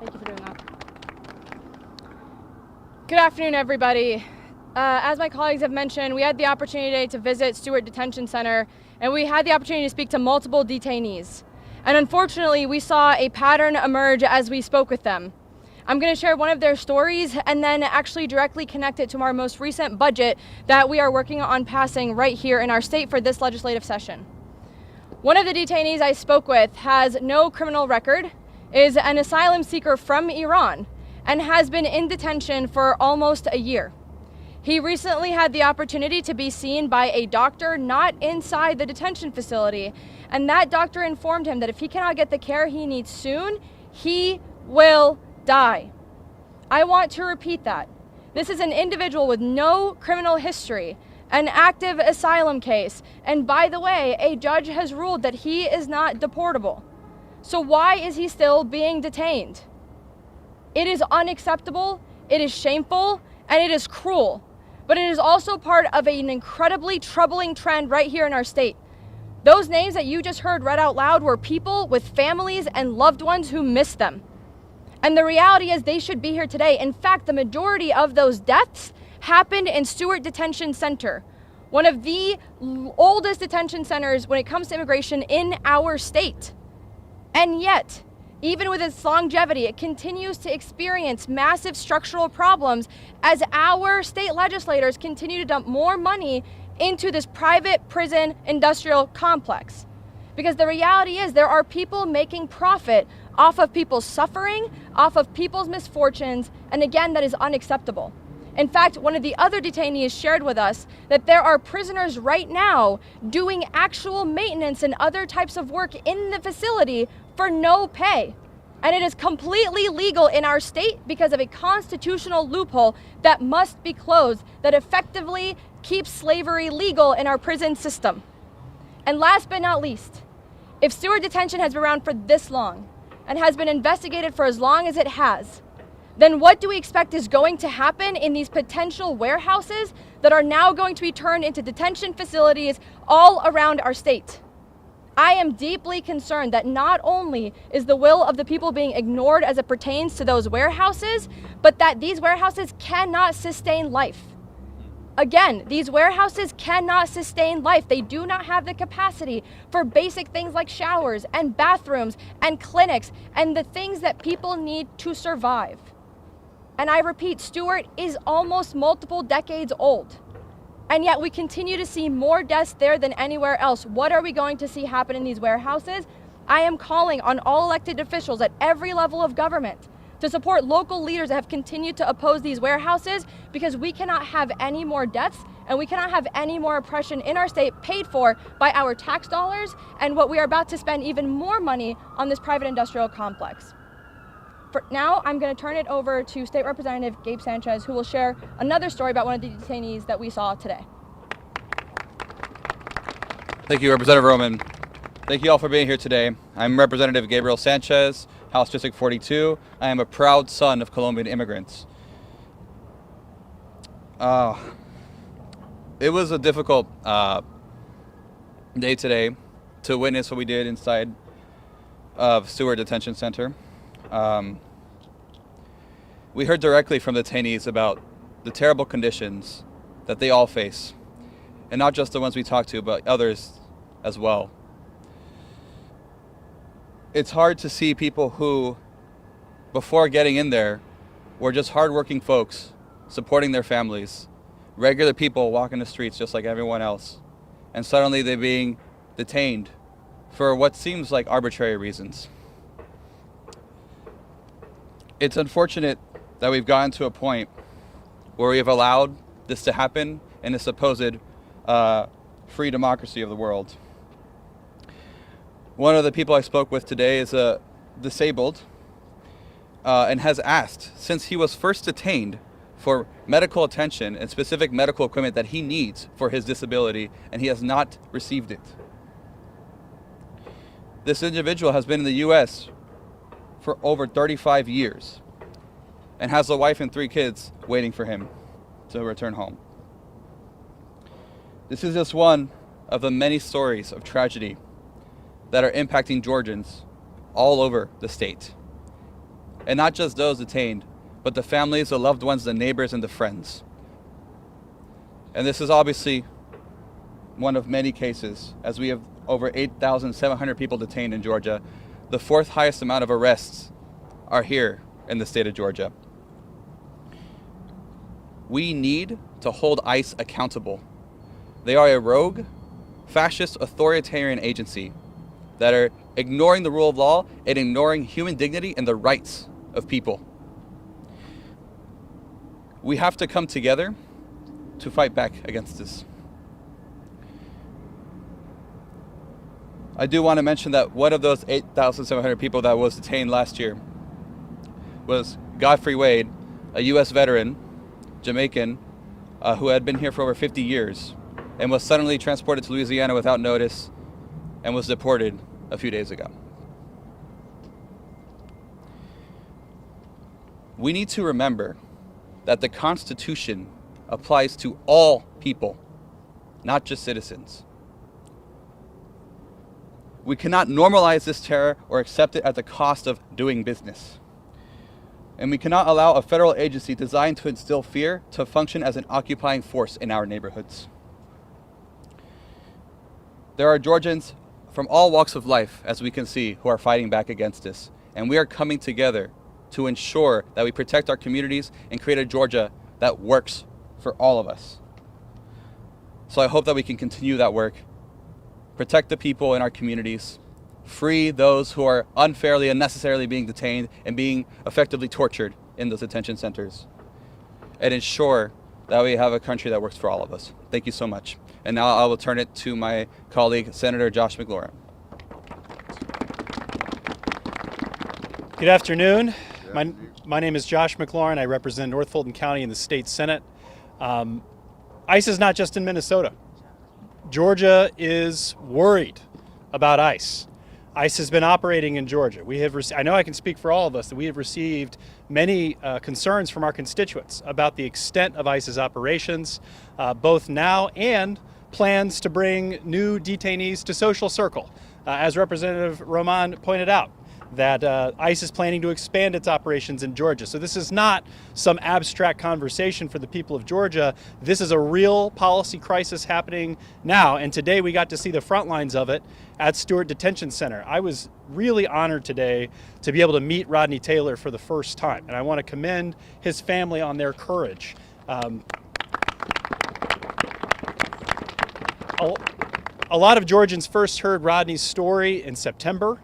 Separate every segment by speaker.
Speaker 1: Thank you for doing that. Good afternoon, everybody. As my colleagues have mentioned, we had the opportunity today to visit Stewart Detention Center, and we had the opportunity to speak to multiple detainees. And unfortunately, we saw a pattern emerge as we spoke with them. I'm going to share one of their stories and then actually directly connect it to our most recent budget that we are working on passing right here in our state for this legislative session. One of the detainees I spoke with has no criminal record, is an asylum seeker from Iran, and has been in detention for almost a year. He recently had the opportunity to be seen by a doctor not inside the detention facility, and that doctor informed him that if he cannot get the care he needs soon, he will die. I want to repeat that. This is an individual with no criminal history, an active asylum case, and by the way, a judge has ruled that he is not deportable. So why is he still being detained? It is unacceptable, it is shameful, and it is cruel. But it is also part of an incredibly troubling trend right here in our state. Those names that you just heard read out loud were people with families and loved ones who missed them. And the reality is they should be here today. In fact, the majority of those deaths happened in Stewart Detention Center, one of the oldest detention centers when it comes to immigration in our state. And yet, even with its longevity, it continues to experience massive structural problems as our state legislators continue to dump more money into this private prison industrial complex. Because the reality is there are people making profit off of people's suffering, off of people's misfortunes, and again, that is unacceptable. In fact, one of the other detainees shared with us that there are prisoners right now doing actual maintenance and other types of work in the facility for no pay. And it is completely legal in our state because of a constitutional loophole that must be closed that effectively keeps slavery legal in our prison system. And last but not least, if Stewart Detention has been around for this long and has been investigated for as long as it has, then what do we expect is going to happen in these potential warehouses that are now going to be turned into detention facilities all around our state? I am deeply concerned that not only is the will of the people being ignored as it pertains to those warehouses, but that these warehouses cannot sustain life. Again, these warehouses cannot sustain life. They do not have the capacity for basic things like showers and bathrooms and clinics and the things that people need to survive. And I repeat, Stewart is almost multiple decades old. And yet we continue to see more deaths there than anywhere else. What are we going to see happen in these warehouses? I am calling on all elected officials at every level of government to support local leaders that have continued to oppose these warehouses, because we cannot have any more deaths and we cannot have any more oppression in our state paid for by our tax dollars and what we are about to spend even more money on this private industrial complex. For now, I'm going to turn it over to State Representative Gabe Sanchez, who will share another story about one of the detainees that we saw today.
Speaker 2: Thank you, Representative Roman. Thank you all for being here today. I'm Representative Gabriel Sanchez, House District 42. I am a proud son of Colombian immigrants. It was a difficult day today to witness what we did inside of Stewart Detention Center. We heard directly from the detainees about the terrible conditions that they all face, and not just the ones we talked to, but others as well. It's hard to see people who, before getting in there, were just hardworking folks supporting their families, regular people walking the streets just like everyone else, and suddenly they're being detained for what seems like arbitrary reasons. It's unfortunate that we've gotten to a point where we have allowed this to happen in the supposed free democracy of the world. One of the people I spoke with today is disabled and has asked, since he was first detained, for medical attention and specific medical equipment that he needs for his disability, and he has not received it. This individual has been in the U.S. for over 35 years and has a wife and 3 kids waiting for him to return home. This is just one of the many stories of tragedy that are impacting Georgians all over the state. and not just those detained, but the families, the loved ones, the neighbors, and the friends. And this is obviously one of many cases, as we have over 8,700 people detained in Georgia. The fourth highest amount of arrests are here in the state of Georgia. We need to hold ICE accountable. They are a rogue, fascist, authoritarian agency that are ignoring the rule of law and ignoring human dignity and the rights of people. We have to come together to fight back against this. I do want to mention that one of those 8,700 people that was detained last year was Godfrey Wade, a U.S. veteran, Jamaican, who had been here for over 50 years and was suddenly transported to Louisiana without notice and was deported a few days ago. We need to remember that the Constitution applies to all people, not just citizens. We cannot normalize this terror or accept it at the cost of doing business. And we cannot allow a federal agency designed to instill fear to function as an occupying force in our neighborhoods. There are Georgians from all walks of life, as we can see, who are fighting back against this. And we are coming together to ensure that we protect our communities and create a Georgia that works for all of us. So I hope that we can continue that work, protect the people in our communities, free those who are unfairly, unnecessarily being detained and being effectively tortured in those detention centers, and ensure that we have a country that works for all of us. Thank you so much. And now I will turn it to my colleague, Senator Josh McLaurin.
Speaker 3: Good afternoon. My name is Josh McLaurin. I represent North Fulton County in the state Senate. ICE is not just in Minnesota. Georgia is worried about ICE. ICE has been operating in Georgia. I know I can speak for all of us that we have received many concerns from our constituents about the extent of ICE's operations, both now and plans to bring new detainees to Social Circle. As Representative Roman pointed out, that ICE is planning to expand its operations in Georgia. So this is not some abstract conversation for the people of Georgia. This is a real policy crisis happening now, and today we got to see the front lines of it at Stewart Detention Center. I was really honored today to be able to meet Rodney Taylor for the first time, and I want to commend his family on their courage. A lot of Georgians first heard Rodney's story in September,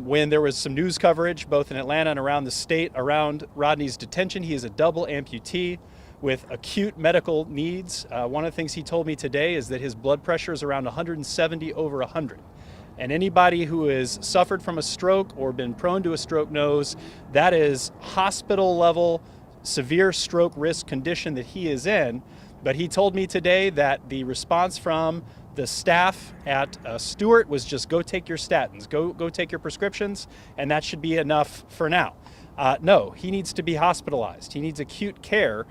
Speaker 3: when there was some news coverage both in Atlanta and around the state around Rodney's detention. He is a double amputee with acute medical needs. One of the things he told me today is that his blood pressure is around 170/100. And anybody who has suffered from a stroke or been prone to a stroke knows that is hospital level, severe stroke risk condition that he is in. But he told me today that the response from the staff at Stewart was just go take your statins, go take your prescriptions, and that should be enough for now. No, he needs to be hospitalized. He needs acute care.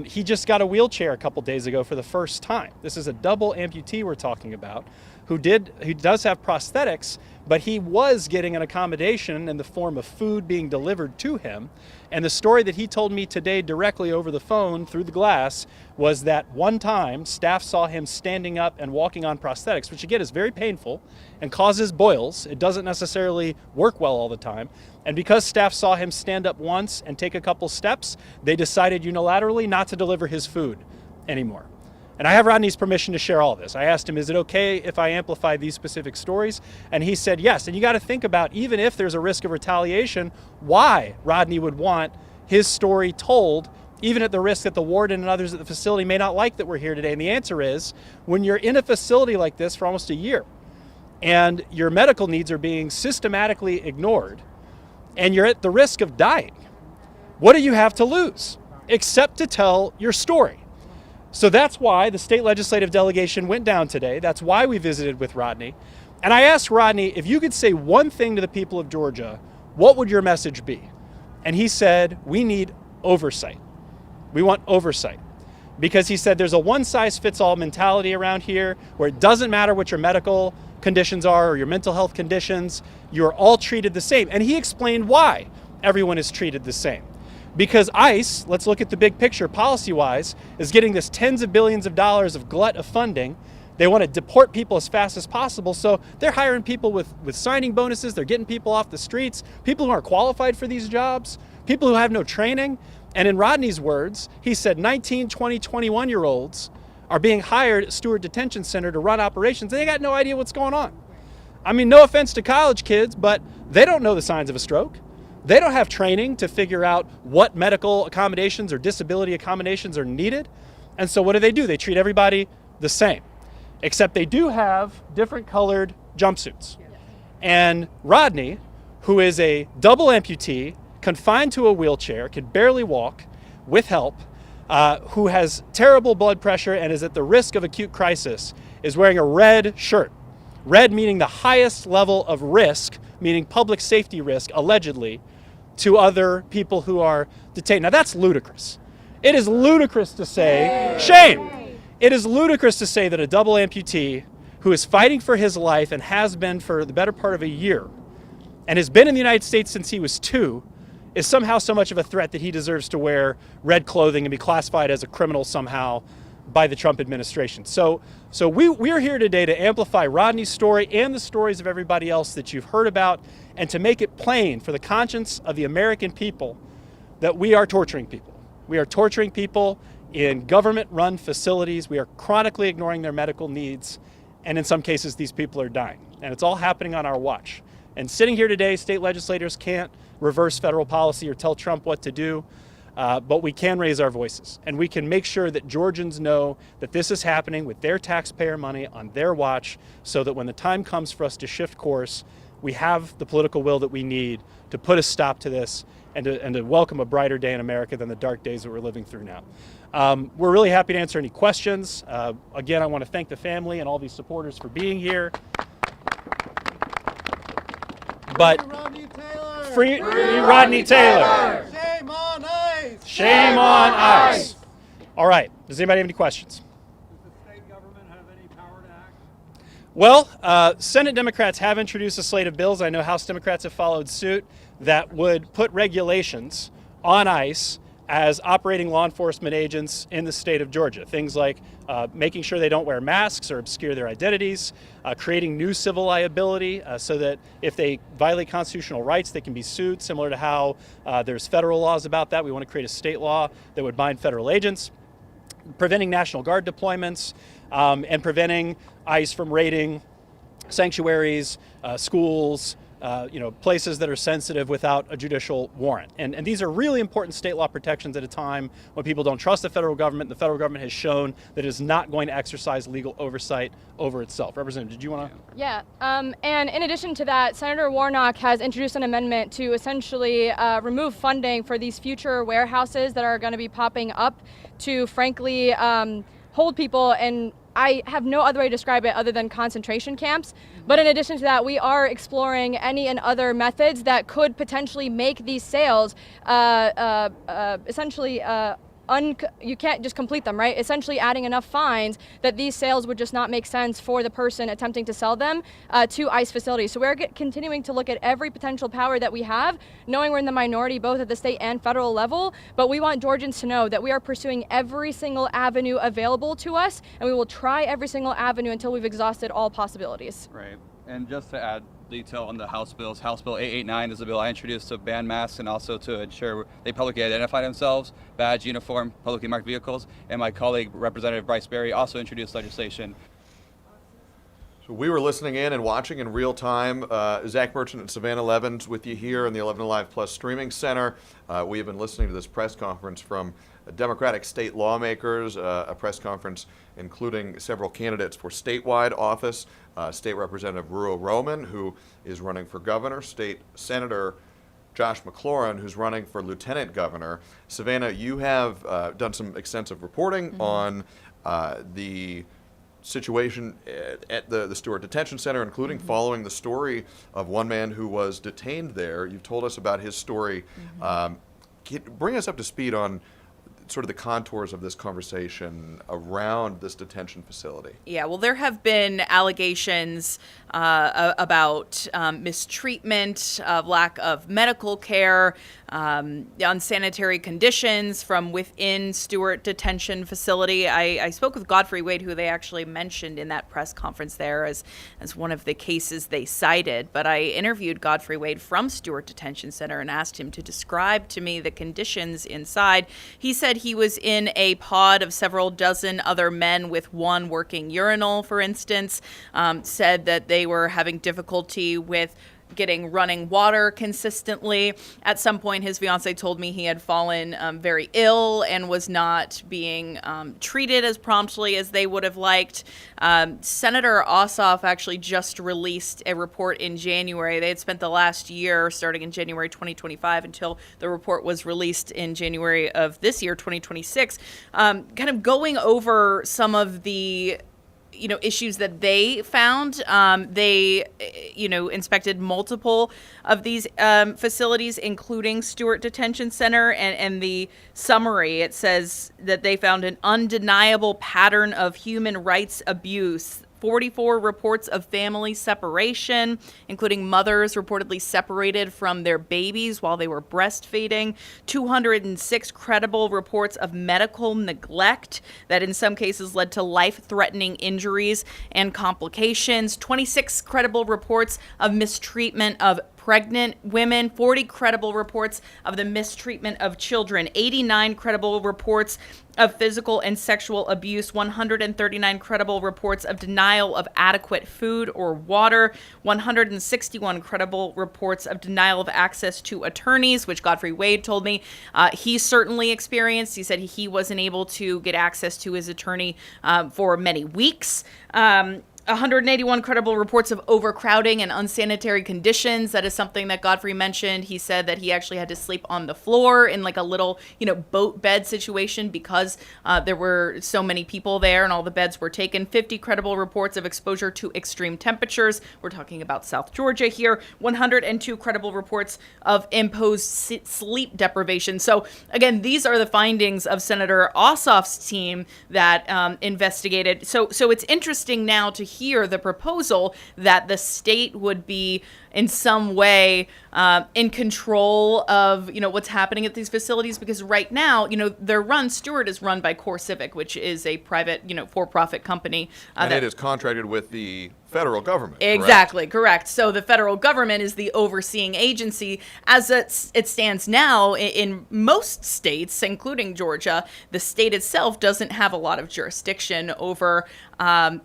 Speaker 3: He just got a wheelchair a couple days ago for the first time. This is a double amputee we're talking about who does have prosthetics, but he was getting an accommodation in the form of food being delivered to him. And the story that he told me today directly over the phone through the glass was that one time staff saw him standing up and walking on prosthetics, which again is very painful and causes boils. It doesn't necessarily work well all the time. And because staff saw him stand up once and take a couple steps, they decided unilaterally not to deliver his food anymore. And I have Rodney's permission to share all this. I asked him, is it okay if I amplify these specific stories? And he said yes. And you got to think about, even if there's a risk of retaliation, why Rodney would want his story told, even at the risk that the warden and others at the facility may not like that we're here today. And the answer is, when you're in a facility like this for almost a year and your medical needs are being systematically ignored and you're at the risk of dying, what do you have to lose except to tell your story? So that's why the state legislative delegation went down today. That's why we visited with Rodney. And I asked Rodney, if you could say one thing to the people of Georgia, what would your message be? And he said, we need oversight. We want oversight. Because he said there's a one-size-fits-all mentality around here where it doesn't matter what your medical conditions are or your mental health conditions, you're all treated the same. And he explained why. everyone is treated the same. Because ICE, let's look at the big picture policy-wise, is getting this tens of billions of dollars of glut of funding. They want to deport people as fast as possible, so they're hiring people with signing bonuses. They're getting people off the streets, people who aren't qualified for these jobs, people who have no training. And in Rodney's words, he said 19, 20, 21-year-olds are being hired at Stewart Detention Center to run operations. They got no idea what's going on. I mean, no offense to college kids, but they don't know the signs of a stroke. They don't have training to figure out what medical accommodations or disability accommodations are needed. And so what do? They treat everybody the same, except they do have different colored jumpsuits. And Rodney, who is a double amputee, confined to a wheelchair, can barely walk with help, who has terrible blood pressure and is at the risk of acute crisis, is wearing a red shirt. Red meaning the highest level of risk, meaning public safety risk, allegedly, to other people who are detained. Now that's ludicrous. It is ludicrous to say, shame! It is ludicrous to say that a double amputee who is fighting for his life and has been for the better part of a year and has been in the United States since he was 2 is somehow so much of a threat that he deserves to wear red clothing and be classified as a criminal somehow by the Trump administration. So we're here today to amplify Rodney's story and the stories of everybody else that you've heard about, and to make it plain for the conscience of the American people that we are torturing people. We are torturing people in government-run facilities. We are chronically ignoring their medical needs, and in some cases, these people are dying. And it's all happening on our watch. And sitting here today, state legislators can't reverse federal policy or tell Trump what to do, but we can raise our voices. And we can make sure that Georgians know that this is happening with their taxpayer money on their watch, so that when the time comes for us to shift course, we have the political will that we need to put a stop to this and to welcome a brighter day in America than the dark days that we're living through now. We're really happy to answer any questions. Again, I want to thank the family and all these supporters for being here. But free Rodney Taylor!
Speaker 4: Shame on ICE!
Speaker 3: Shame on ICE! All right, does anybody have any questions?
Speaker 4: Does the state government have any power to act?
Speaker 3: Well, Senate Democrats have introduced a slate of bills. I know House Democrats have followed suit that would put regulations on ICE as operating law enforcement agents in the state of Georgia. Things like making sure they don't wear masks or obscure their identities, creating new civil liability so that if they violate constitutional rights, they can be sued, similar to how there's federal laws about that. We want to create a state law that would bind federal agents, preventing National Guard deployments, and preventing ICE from raiding sanctuaries, schools, places that are sensitive without a judicial warrant. And these are really important state law protections at a time when people don't trust the federal government. The federal government has shown that it is not going to exercise legal oversight over itself. Representative, did you want to?
Speaker 1: Yeah, and in addition to that, Senator Warnock has introduced an amendment to essentially remove funding for these future warehouses that are going to be popping up to, frankly, hold people, and I have no other way to describe it other than concentration camps. But in addition to that, we are exploring any and other methods that could potentially make these sales essentially you can't just complete them, right? Essentially adding enough fines that these sales would just not make sense for the person attempting to sell them to ICE facilities. So we're continuing to look at every potential power that we have, knowing we're in the minority both at the state and federal level, but we want Georgians to know that we are pursuing every single avenue available to us, and we will try every single avenue until we've exhausted all possibilities.
Speaker 2: Right. And just to add detail on the House bills, House Bill 889 is a bill I introduced to ban masks and also to ensure they publicly identify themselves, badge, uniform, publicly marked vehicles. And my colleague, Representative Bryce Berry, also introduced legislation.
Speaker 5: So we were listening in and watching in real time. Zach Merchant and Savannah Levins with you here in the 11 Alive Plus Streaming Center. We have been listening to this press conference from Democratic state lawmakers, a press conference including several candidates for statewide office. State Representative Ruo Roman, who is running for governor, State Senator Josh McLaurin, who's running for lieutenant governor. Savannah, you have done some extensive reporting on the situation at the Stewart Detention Center, including following the story of one man who was detained there. You've told us about his story. Bring us up to speed on sort of the contours of this conversation around this detention facility?
Speaker 6: Yeah, well, there have been allegations about mistreatment, lack of medical care, unsanitary conditions from within Stewart Detention Facility. I spoke with Godfrey Wade, who they actually mentioned in that press conference there as one of the cases they cited. But I interviewed Godfrey Wade from Stewart Detention Center and asked him to describe to me the conditions inside. He said he was in a pod of several dozen other men with one working urinal, for instance, said that they were having difficulty with getting running water consistently. At some point, his fiance told me he had fallen very ill and was not being treated as promptly as they would have liked. Senator Ossoff actually just released a report in January. They had spent the last year, starting in January 2025 until the report was released in January of this year, 2026, kind of going over some of the issues that they found. They inspected multiple of these facilities, including Stewart Detention Center. And the summary, it says that they found an undeniable pattern of human rights abuse. 44 reports of family separation, including mothers reportedly separated from their babies while they were breastfeeding. 206 credible reports of medical neglect that in some cases led to life-threatening injuries and complications. 26 credible reports of mistreatment of pregnant women, 40 credible reports of the mistreatment of children, 89 credible reports of physical and sexual abuse, 139 credible reports of denial of adequate food or water, 161 credible reports of denial of access to attorneys, which Godfrey Wade told me he certainly experienced. He said he wasn't able to get access to his attorney for many weeks. 181 credible reports of overcrowding and unsanitary conditions. That is something that Godfrey mentioned. He said that he actually had to sleep on the floor in like a little, boat bed situation because there were so many people there and all the beds were taken. 50 credible reports of exposure to extreme temperatures. We're talking about South Georgia here. 102 credible reports of imposed sleep deprivation. So again, these are the findings of Senator Ossoff's team that investigated. So it's interesting now to hear the proposal that the state would be in some way in control of what's happening at these facilities, because right now Stewart is run by CoreCivic, which is a private for-profit company
Speaker 5: and it is contracted with the federal government.
Speaker 6: Exactly, correct. So the federal government is the overseeing agency. As it stands now in most states, including Georgia, the state itself doesn't have a lot of jurisdiction over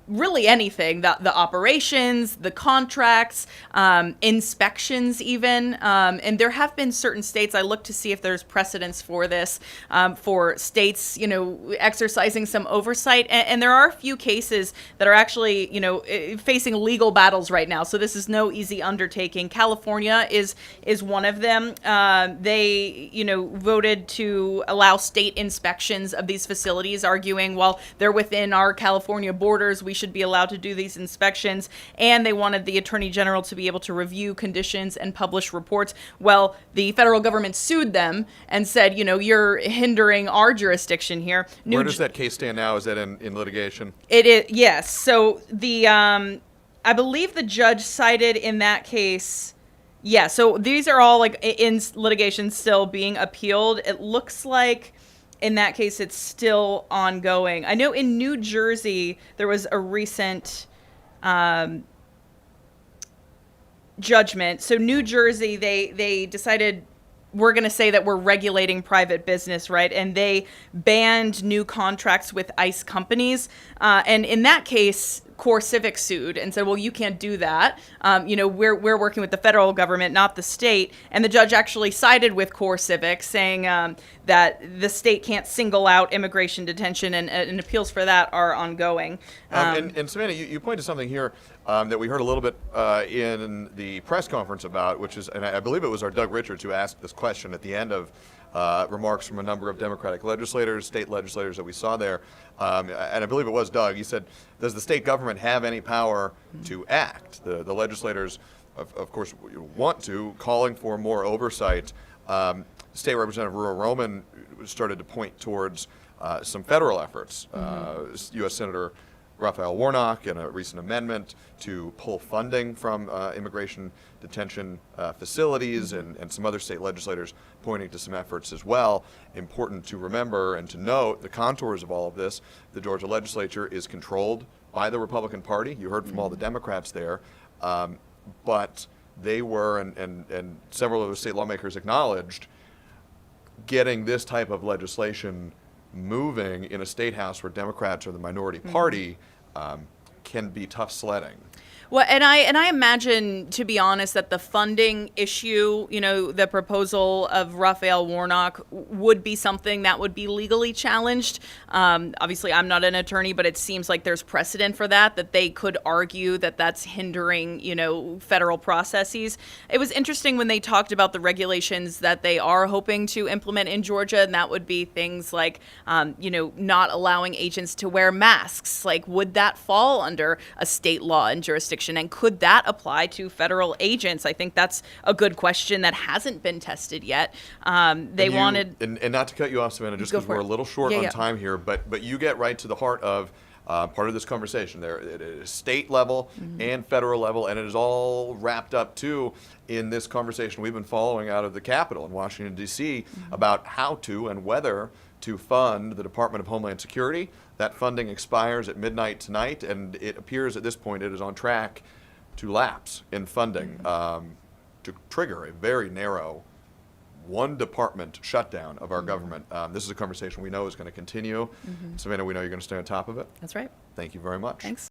Speaker 6: really anything. The operations, the contracts, inspections even. And there have been certain states, I looked to see if there's precedence for this, for states, exercising some oversight. And there are a few cases that are actually, facing legal battles right now. So this is no easy undertaking. California is one of them. They, voted to allow state inspections of these facilities, arguing, well, they're within our California borders, we should be allowed to do these inspections. And they wanted the Attorney General to be able to review conditions and publish reports. Well, the federal government sued them and said, you're hindering our jurisdiction here.
Speaker 5: Where does that case stand now? Is that in litigation?
Speaker 6: It is, yes. So I believe the judge cited in that case, so these are all in litigation still being appealed. It looks like in that case it's still ongoing. I know in New Jersey there was a recent judgment. So New Jersey, they decided, we're going to say that we're regulating private business, right? And they banned new contracts with ICE companies. And in that case, CoreCivic sued and said, well, you can't do that. We're working with the federal government, not the state. And the judge actually sided with CoreCivic, saying that the state can't single out immigration detention, and appeals for that are ongoing.
Speaker 5: And Savannah, you pointed to something here that we heard a little bit in the press conference about, which is, and I believe it was our Doug Richards who asked this question at the end of remarks from a number of Democratic legislators, state legislators that we saw there. And I believe it was Doug. He said, does the state government have any power to act? The legislators of course, want to, calling for more oversight. State Representative Rural Roman started to point towards some federal efforts. U.S. Senator Raphael Warnock in a recent amendment to pull funding from immigration detention facilities, and some other state legislators pointing to some efforts as well. Important to remember and to note the contours of all of this. The Georgia legislature is controlled by the Republican Party. You heard from all the Democrats there. But they were, and several of the state lawmakers acknowledged, getting this type of legislation moving in a state house where Democrats are the minority party can be tough sledding.
Speaker 6: Well, and I imagine, to be honest, that the funding issue, the proposal of Raphael Warnock would be something that would be legally challenged. Obviously, I'm not an attorney, but it seems like there's precedent for that they could argue that that's hindering, federal processes. It was interesting when they talked about the regulations that they are hoping to implement in Georgia, and that would be things like, not allowing agents to wear masks. Like, would that fall under a state law and jurisdiction? And could that apply to federal agents? I think that's a good question that hasn't been tested yet. And
Speaker 5: not to cut you off, Savannah, just because we're a little short on time here, but you get right to the heart of part of this conversation. There, it is state level and federal level, and it is all wrapped up too in this conversation we've been following out of the Capitol in Washington, D.C. about how to and whether to fund the Department of Homeland Security. That funding expires at midnight tonight, and it appears at this point it is on track to lapse in funding to trigger a very narrow one-department shutdown of our government. This is a conversation we know is going to continue. Savannah, we know you're going to stay on top of it.
Speaker 6: That's right.
Speaker 5: Thank you very much.
Speaker 6: Thanks.